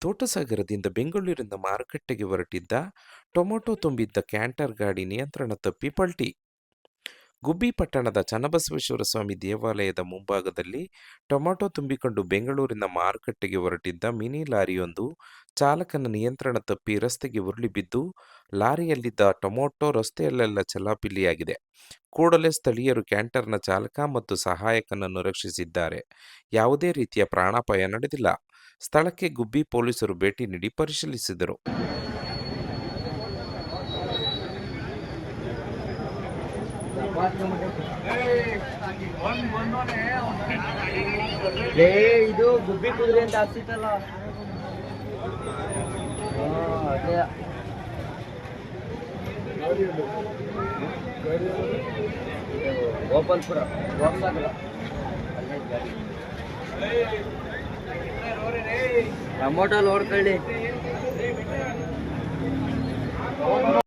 ತೋಟಸಾಗರದಿಂದ ಬೆಂಗಳೂರಿನ ಮಾರುಕಟ್ಟೆಗೆ ಹೊರಟಿದ್ದ ಟೊಮೊಟೊ ತುಂಬಿದ್ದ ಕ್ಯಾಂಟರ್ ಗಾಡಿ ನಿಯಂತ್ರಣ ತಪ್ಪಿ ಪಲ್ಟಿ. ಗುಬ್ಬಿ ಪಟ್ಟಣದ ಚನ್ನಬಸವೇಶ್ವರ ಸ್ವಾಮಿ ದೇವಾಲಯದ ಮುಂಭಾಗದಲ್ಲಿ ಟೊಮೊಟೊ ತುಂಬಿಕೊಂಡು ಬೆಂಗಳೂರಿನ ಮಾರುಕಟ್ಟೆಗೆ ಹೊರಟಿದ್ದ ಮಿನಿ ಲಾರಿಯೊಂದು ಚಾಲಕನ ನಿಯಂತ್ರಣ ತಪ್ಪಿ ರಸ್ತೆಗೆ ಉರುಳಿ ಬಿದ್ದು, ಲಾರಿಯಲ್ಲಿದ್ದ ಟೊಮೊಟೊ ರಸ್ತೆಯಲ್ಲೆಲ್ಲ ಚೆಲ್ಲಾಪಿಲ್ಲಿಯಾಗಿದೆ. ಕೂಡಲೇ ಸ್ಥಳೀಯರು ಕ್ಯಾಂಟರ್ನ ಚಾಲಕ ಮತ್ತು ಸಹಾಯಕನನ್ನು ರಕ್ಷಿಸಿದ್ದಾರೆ. ಯಾವುದೇ ರೀತಿಯ ಪ್ರಾಣಾಪಾಯ ನಡೆದಿಲ್ಲ. ಸ್ಥಳಕ್ಕೆ ಗುಬ್ಬಿ ಪೊಲೀಸರು ಭೇಟಿ ನೀಡಿ ಪರಿಶೀಲಿಸಿದರು. ಇದು ಗುಬ್ಬಿ ಕುದುರೆ ಅಂತ ಹಾಕ್ಸಿತ್ತಲ್ಲ, ಅದೇ ಗೋಪಾಲ್ಪುರ ಟೊಮೊಟೊ ಲೋಡ್ ಕಳ್ಳಿ.